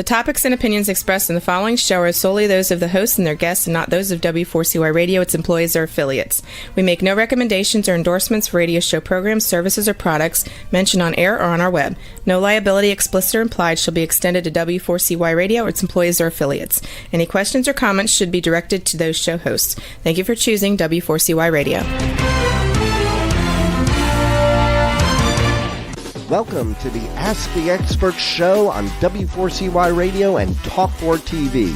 topics and opinions expressed in the following show are solely those of the hosts and their guests and not those of W4CY Radio, its employees, or affiliates. We make no recommendations or endorsements for radio show programs, services, or products mentioned on air or on our web. No liability, explicit or implied, shall be extended to W4CY Radio or its employees or affiliates. Any questions or comments should be directed to those show hosts. Thank you for choosing W4CY Radio. Welcome to the Ask the Expert show on W4CY Radio and Talk4 TV,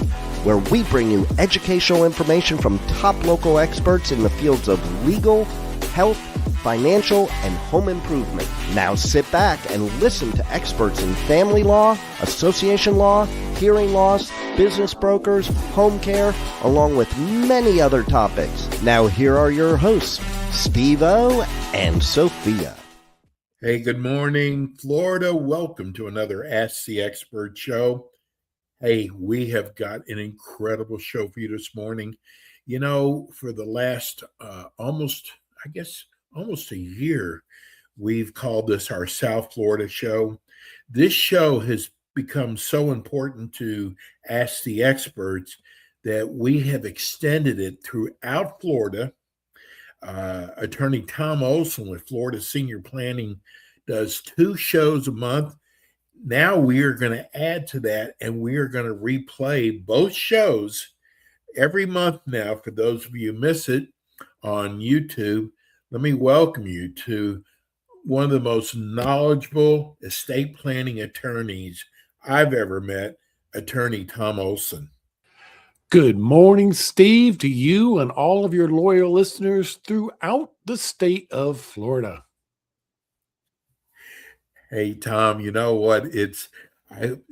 where we bring you educational information from top local experts in the fields of legal, health, financial, and home improvement. Now sit back and listen to experts in family law, association law, hearing loss, business brokers, home care, along with many other topics. Now here are your hosts, Steve-O and Sophia. Hey, good morning, Florida. Welcome to another Ask the Expert show. Hey, we have got an incredible show for you this morning. You know, for the last almost a year, we've called this our South Florida show. This show has become so important to Ask the Experts that we have extended it throughout Florida. Attorney Tom Olson with Florida Senior Planning does 2 shows a month. Now we are going to add to that, and we are going to replay both shows every month now. For those of you who miss it on YouTube, let me welcome you to one of the most knowledgeable estate planning attorneys I've ever met, Attorney Tom Olson. Good morning, Steve, to you and all of your loyal listeners throughout the state of Florida. Hey, Tom, you know what? When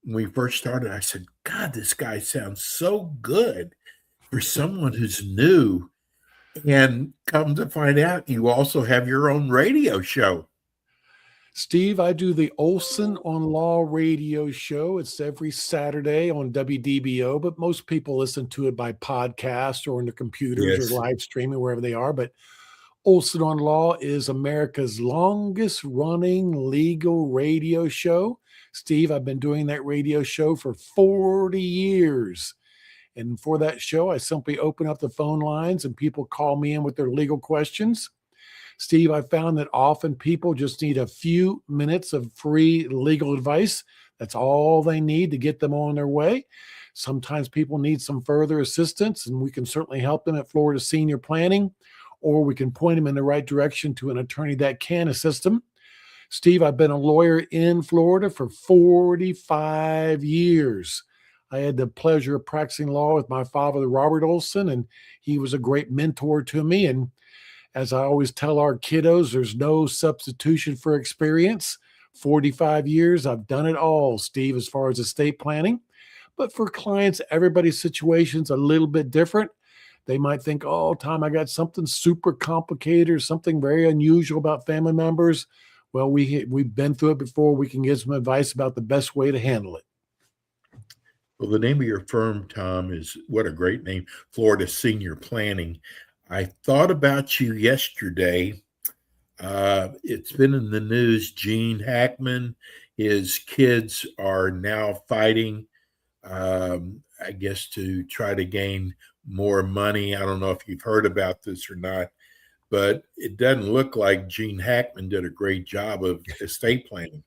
we first started, I said, God, this guy sounds so good for someone who's new. And come to find out, you also have your own radio show. Steve, I do the Olson on Law radio show. It's every Saturday on WDBO, but most people listen to it by podcast or on their computers or live streaming, wherever they are. But Olson on Law is America's longest running legal radio show. Steve, I've been doing that radio show for 40 years. And for that show, I simply open up the phone lines and people call me in with their legal questions. Steve, I found that often people just need a few minutes of free legal advice. That's all they need to get them on their way. Sometimes people need some further assistance, and we can certainly help them at Florida Senior Planning, or we can point them in the right direction to an attorney that can assist them. Steve, I've been a lawyer in Florida for 45 years. I had the pleasure of practicing law with my father, Robert Olson, and he was a great mentor to me. And as I always tell our kiddos, there's no substitution for experience. 45 years, I've done it all, Steve, as far as estate planning. But for clients, everybody's situation's a little bit different. They might think, oh, Tom, I got something super complicated or something very unusual about family members. Well, we've been through it before. We can give some advice about the best way to handle it. Well, the name of your firm, Tom, is, what a great name, Florida Senior Planning. I thought about you yesterday. It's been in the news. Gene Hackman, his kids are now fighting, I guess, to try to gain more money. I don't know if you've heard about this or not, but it doesn't look like Gene Hackman did a great job of estate planning.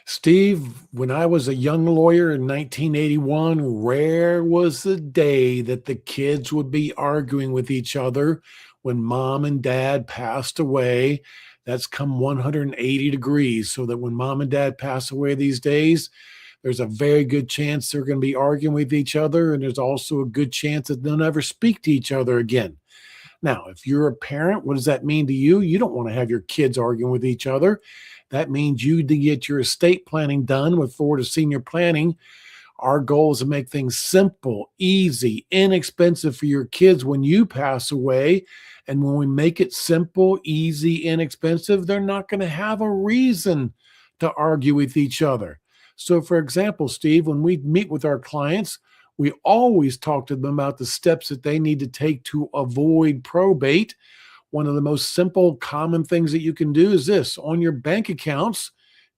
Steve, when I was a young lawyer in 1981, rare was the day that the kids would be arguing with each other when mom and dad passed away. That's come 180 degrees, so that when mom and dad pass away these days, there's a very good chance they're going to be arguing with each other, and there's also a good chance that they'll never speak to each other again. Now, if you're a parent, what does that mean to you? You don't want to have your kids arguing with each other. That means you to get your estate planning done with Florida Senior Planning. Our goal is to make things simple, easy, inexpensive for your kids when you pass away. And when we make it simple, easy, inexpensive, they're not going to have a reason to argue with each other. So, for example, Steve, when we meet with our clients, we always talk to them about the steps that they need to take to avoid probate. One of the most simple, common things that you can do is this. On your bank accounts,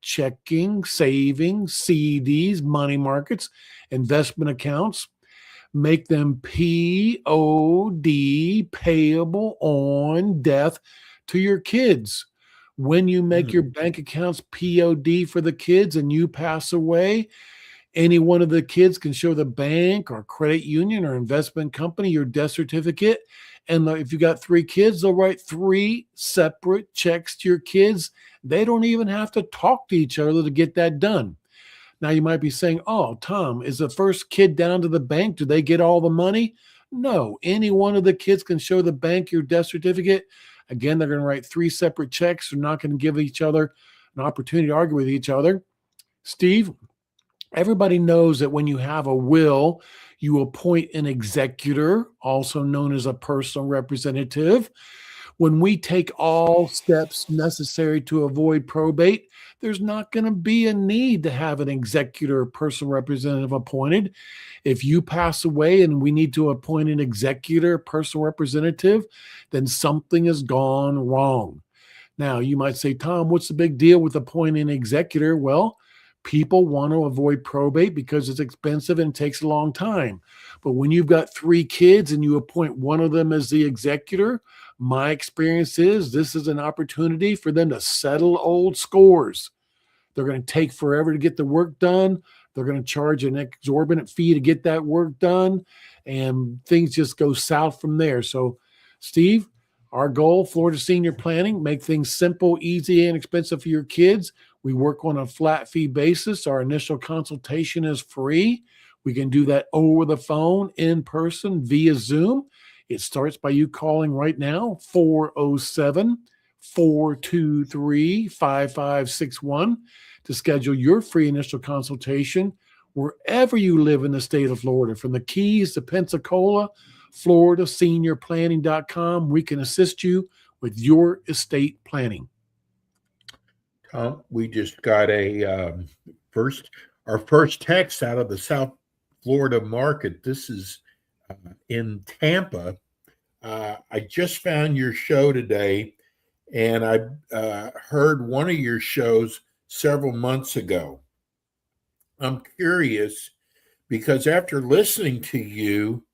checking, savings, CDs, money markets, investment accounts. Make them POD, payable on death, to your kids. When you make your bank accounts POD for the kids and you pass away, any one of the kids can show the bank or credit union or investment company your death certificate. And if you got 3 kids, they'll write 3 separate checks to your kids. They don't even have to talk to each other to get that done. Now you might be saying, oh, Tom, is the first kid down to the bank? Do they get all the money? No, any one of the kids can show the bank your death certificate. Again, they're going to write 3 separate checks. They're not going to give each other an opportunity to argue with each other. Steve, everybody knows that when you have a will, you appoint an executor, also known as a personal representative. When we take all steps necessary to avoid probate, there's not going to be a need to have an executor or personal representative appointed. If you pass away and we need to appoint an executor, personal representative, then something has gone wrong. Now, you might say, Tom, what's the big deal with appointing an executor? Well, people want to avoid probate because it's expensive and takes a long time. But when you've got 3 kids and you appoint one of them as the executor, my experience is this is an opportunity for them to settle old scores. They're going to take forever to get the work done. They're going to charge an exorbitant fee to get that work done, and things just go south from there. So, Steve, our goal, Florida Senior Planning, make things simple, easy, and inexpensive for your kids. We work on a flat fee basis. Our initial consultation is free. We can do that over the phone, in person, via Zoom. It starts by you calling right now, 407-423-5561, to schedule your free initial consultation wherever you live in the state of Florida, from the Keys to Pensacola, FloridaSeniorPlanning.com. We can assist you with your estate planning. Tom, we just got our first text out of the South Florida market. This is in Tampa. I just found your show today, and I heard one of your shows several months ago. I'm curious because after listening to you,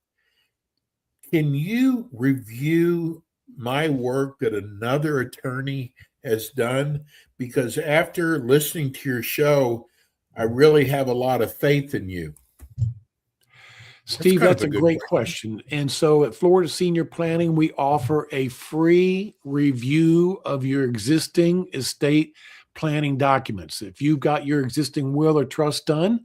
can you review my work that another attorney has done? Because after listening to your show, I really have a lot of faith in you. Steve, that's a great question. And so at Florida Senior Planning, we offer a free review of your existing estate planning documents. If you've got your existing will or trust done,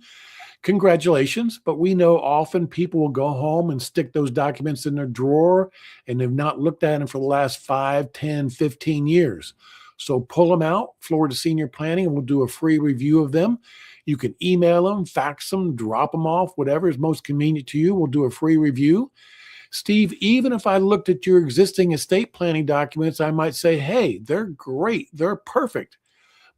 congratulations. But we know often people will go home and stick those documents in their drawer and they've not looked at them for the last 5, 10, 15 years. So pull them out, Florida Senior Planning, and we'll do a free review of them. You can email them, fax them, drop them off, whatever is most convenient to you. We'll do a free review. Steve, even if I looked at your existing estate planning documents, I might say, hey, they're great. They're perfect.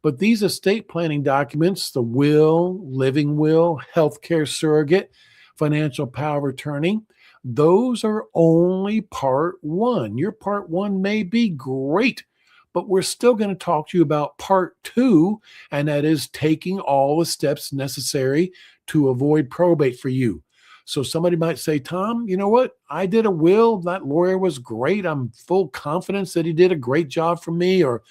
But these estate planning documents, the will, living will, healthcare surrogate, financial power of attorney, those are only part 1. Your part 1 may be great, but we're still going to talk to you about part 2, and that is taking all the steps necessary to avoid probate for you. So somebody might say, Tom, you know what? I did a will. That lawyer was great. I'm full confidence that he did a great job for me. Or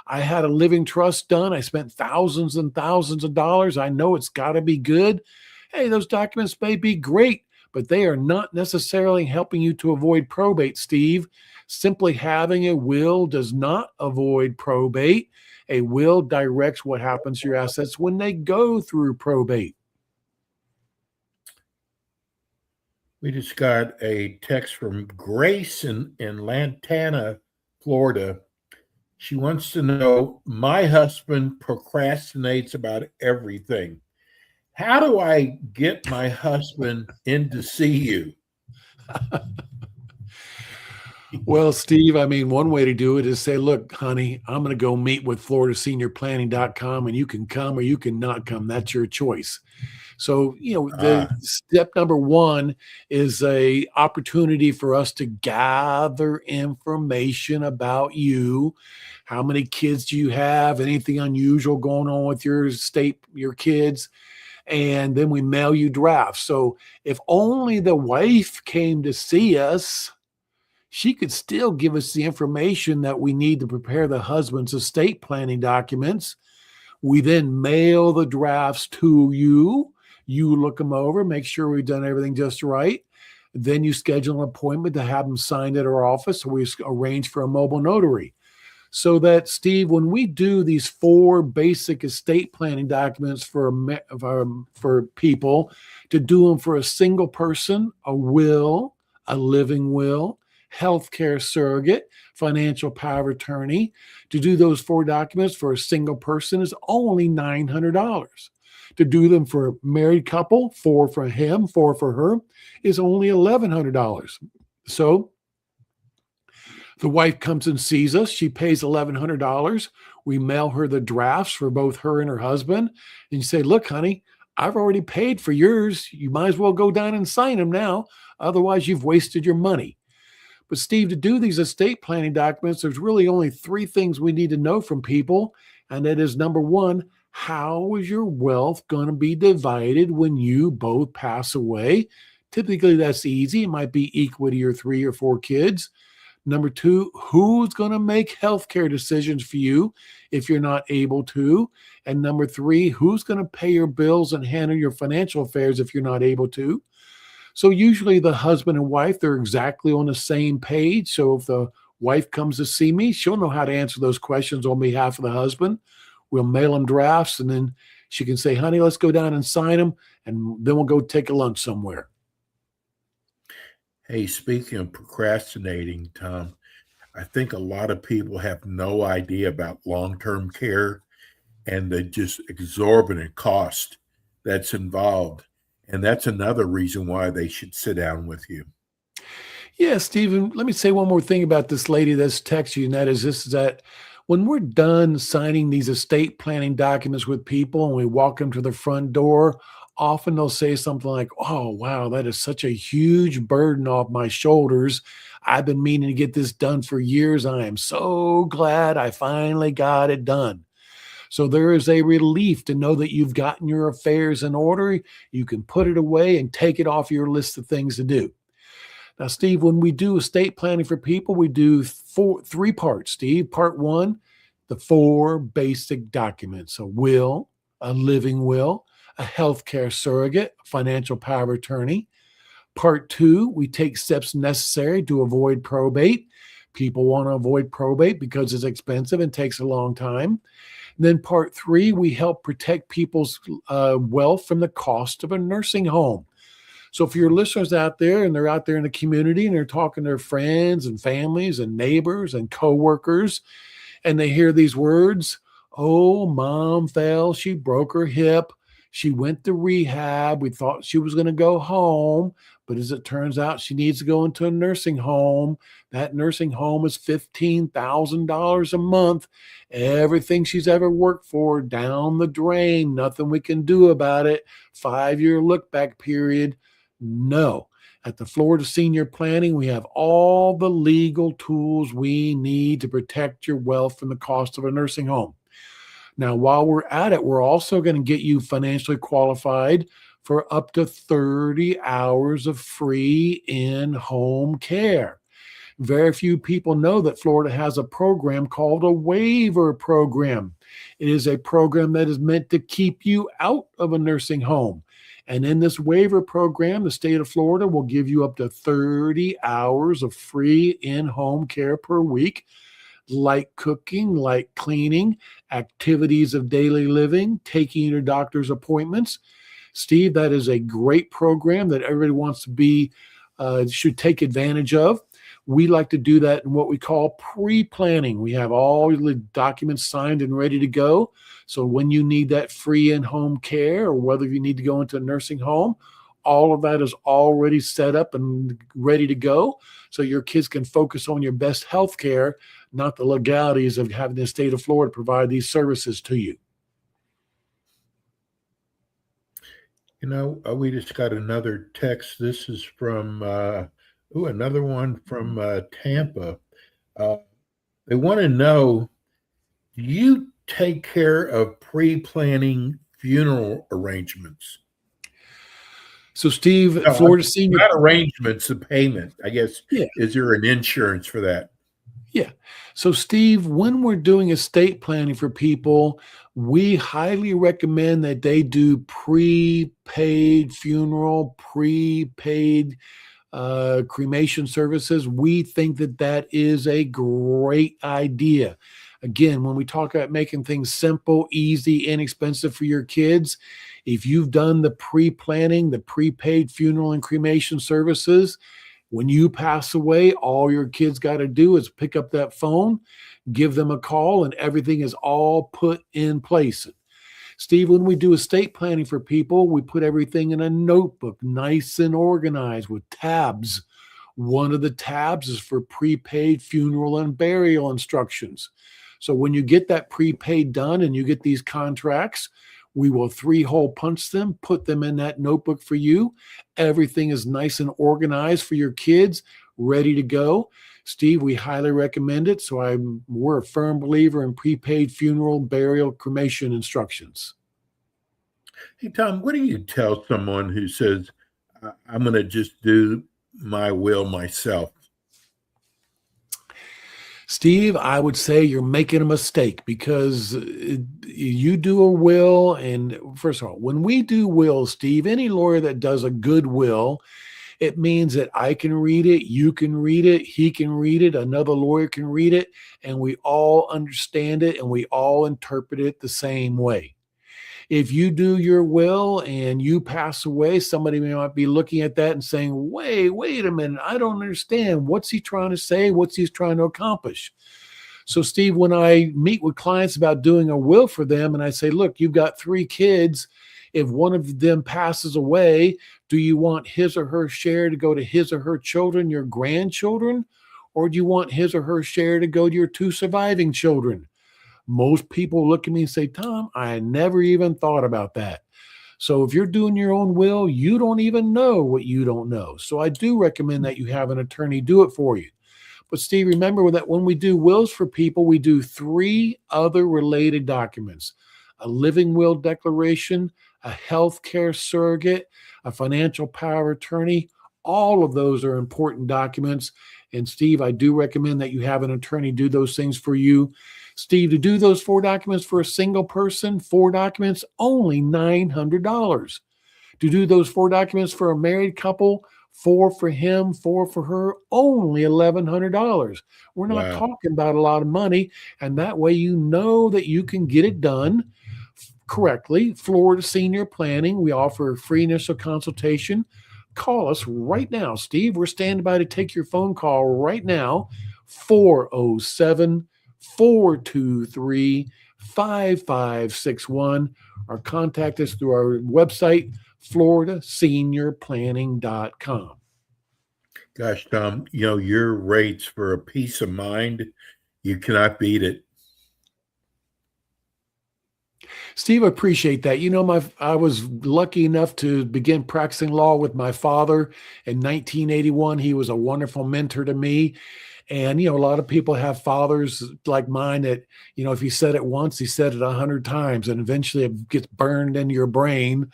I had a living trust done. I spent thousands and thousands of dollars. I know it's got to be good. Hey, those documents may be great, but they are not necessarily helping you to avoid probate, Steve. Simply having a will does not avoid probate. A will directs what happens to your assets when they go through probate. We just got a text from Grace in Lantana, Florida. She wants to know, my husband procrastinates about everything. How do I get my husband in to see you? Well, Steve, I mean, one way to do it is say, look, honey, I'm going to go meet with FloridaSeniorPlanning.com, and you can come or you can not come. That's your choice. So, the Ah, step number one is a opportunity for us to gather information about you. How many kids do you have? Anything unusual going on with your kids? And then we mail you drafts. So if only the wife came to see us, she could still give us the information that we need to prepare the husband's estate planning documents. We then mail the drafts to you. You look them over, make sure we've done everything just right. Then you schedule an appointment to have them signed at our office. We arrange for a mobile notary. So that, Steve, when we do these 4 basic estate planning documents for people, to do them for a single person, a will, a living will, healthcare surrogate, financial power of attorney, to do those 4 documents for a single person is only $900. To do them for a married couple, 4 for him, 4 for her, is only $1,100. So the wife comes and sees us. She pays $1,100. We mail her the drafts for both her and her husband. And you say, look, honey, I've already paid for yours. You might as well go down and sign them now. Otherwise, you've wasted your money. But Steve, to do these estate planning documents, there's really only 3 things we need to know from people. And that is, number one, how is your wealth going to be divided when you both pass away? Typically, that's easy. It might be equal to your 3 or 4 kids. Number 2, who's going to make healthcare decisions for you if you're not able to? And number 3, who's going to pay your bills and handle your financial affairs if you're not able to? So usually the husband and wife, they're exactly on the same page. So if the wife comes to see me, she'll know how to answer those questions on behalf of the husband. We'll mail them drafts, and then she can say, honey, let's go down and sign them, and then we'll go take a lunch somewhere. hey, speaking of procrastinating, Tom, I think a lot of people have no idea about long-term care and the just exorbitant cost that's involved. And that's another reason why they should sit down with you. Yeah, Stephen, let me say one more thing about this lady that's texted you, and that is this, is that when we're done signing these estate planning documents with people and we walk them to the front door, often they'll say something like, oh, wow, that is such a huge burden off my shoulders. I've been meaning to get this done for years. I am so glad I finally got it done. So there is a relief to know that you've gotten your affairs in order. You can put it away and take it off your list of things to do. Now, Steve, when we do estate planning for people, we do 3 parts, Steve. Part 1, the 4 basic documents: a will, a living will, a healthcare surrogate, financial power of attorney. Part 2, we take steps necessary to avoid probate. People want to avoid probate because it's expensive and takes a long time. And then part 3, we help protect people's wealth from the cost of a nursing home. So for your listeners out there, and they're out there in the community and they're talking to their friends and families and neighbors and coworkers, and they hear these words, oh, mom fell, she broke her hip, she went to rehab, we thought she was going to go home, but as it turns out, she needs to go into a nursing home. That nursing home is $15,000 a month. Everything she's ever worked for, down the drain, nothing we can do about it. 5-year look back period. No. At the Florida Senior Planning, we have all the legal tools we need to protect your wealth from the cost of a nursing home. Now, while we're at it, we're also going to get you financially qualified for up to 30 hours of free in-home care. Very few people know that Florida has a program called a waiver program. It is a program that is meant to keep you out of a nursing home. And in this waiver program, the state of Florida will give you up to 30 hours of free in-home care per week, like cooking, like cleaning, activities of daily living, taking your doctor's appointments. Steve, that is a great program that everybody wants to be, should take advantage of. We like to do that in what we call pre-planning. We have all the documents signed and ready to go. So when you need that free in-home care, or whether you need to go into a nursing home, all of that is already set up and ready to go. So your kids can focus on your best health care, not the legalities of having the state of Florida provide these services to you. We just got another text. This is from, another one from Tampa. They want to know, do you take care of pre-planning funeral arrangements? So, Steve, Florida Senior... Not arrangements, the payment, I guess. Yeah. Is there an insurance for that? Yeah. So, Steve, when we're doing estate planning for people, we highly recommend that they do prepaid funeral, prepaid cremation services. We think that that is a great idea. Again, when we talk about making things simple, easy, inexpensive for your kids, if you've done the pre-planning, the prepaid funeral and cremation services, when you pass away, all your kids got to do is pick up that phone, give them a call, and everything is all put in place. Steve, when we do estate planning for people, we put everything in a notebook, nice and organized with tabs. One of the tabs is for prepaid funeral and burial instructions. So when you get that prepaid done and you get these contracts, we will 3-hole punch them, put them in that notebook for you. Everything is nice and organized for your kids, ready to go. Steve, we highly recommend it. So we're a firm believer in prepaid funeral, burial, cremation instructions. Hey, Tom, what do you tell someone who says, I'm going to just do my will myself? Steve, I would say you're making a mistake, because you do a will. And first of all, when we do wills, Steve, any lawyer that does a good will, it means that I can read it, you can read it, he can read it, another lawyer can read it, and we all understand it and we all interpret it the same way. If you do your will and you pass away, somebody might be looking at that and saying, wait a minute, I don't understand. What's he trying to say? What's he trying to accomplish? So, Steve, when I meet with clients about doing a will for them, and I say, look, you've got 3 kids. If one of them passes away, do you want his or her share to go to his or her children, your grandchildren? Or do you want his or her share to go to your 2 surviving children? Most people look at me and say, Tom, I never even thought about that. So if you're doing your own will, you don't even know what you don't know. So I do recommend that you have an attorney do it for you. But Steve, remember that when we do wills for people, we do 3 other related documents: a living will declaration, a healthcare surrogate, a financial power of attorney. All of those are important documents. And Steve, I do recommend that you have an attorney do those things for you. Steve, to do those 4 documents for a single person, 4 documents, only $900. To do those 4 documents for a married couple, 4 for him, 4 for her, only $1,100. We're not talking about a lot of money. And that way, you know that you can get it done correctly. Florida Senior Planning, we offer a free initial consultation. Call us right now, Steve. We're standing by to take your phone call right now, 407-423-5561, or contact us through our website, floridaseniorplanning.com. Gosh, Tom, your rates for a peace of mind, you cannot beat it. Steve, I appreciate that. I was lucky enough to begin practicing law with my father in 1981. He was a wonderful mentor to me. And, a lot of people have fathers like mine that, if he said it once, he said it 100 times, and eventually it gets burned into your brain.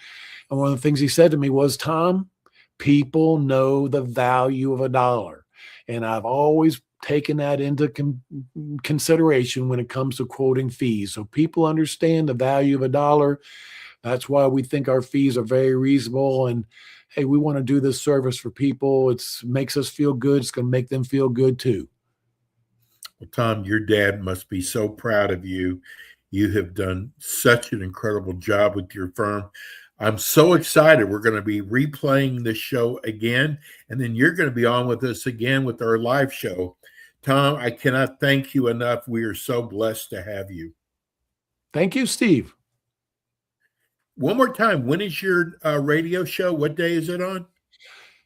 And one of the things he said to me was, Tom, people know the value of a dollar. And I've always taken that into consideration when it comes to quoting fees. So people understand the value of a dollar. That's why we think our fees are very reasonable. And hey, we want to do this service for people. It makes us feel good. It's going to make them feel good too. Well, Tom, your dad must be so proud of you. You have done such an incredible job with your firm. I'm so excited. We're going to be replaying this show again, and then you're going to be on with us again with our live show. Tom, I cannot thank you enough. We are so blessed to have you. Thank you, Steve. one more time, when is your radio show? What day is it on?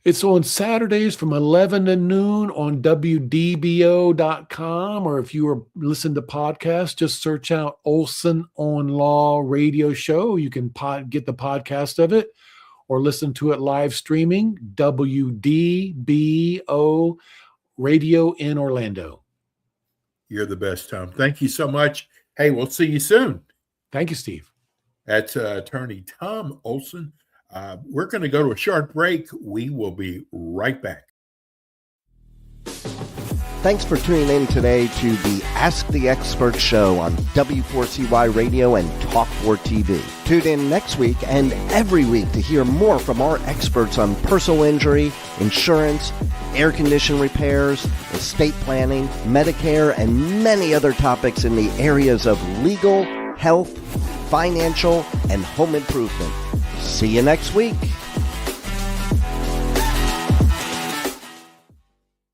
It's on Saturdays from 11 to noon on WDBO.com, or if you are listening to podcasts, just search out Olson on Law Radio Show. You can get the podcast of it or listen to it live streaming, WDBO Radio in Orlando. You're the best, Tom. Thank you so much. Hey, we'll see you soon. Thank you, Steve. That's attorney Tom Olson. We're going to go to a short break. We will be right back. Thanks for tuning in today to the Ask the Expert show on W4CY Radio and Talk4 TV. Tune in next week and every week to hear more from our experts on personal injury, insurance, air condition repairs, estate planning, Medicare, and many other topics in the areas of legal, health, financial, and home improvement. See you next week.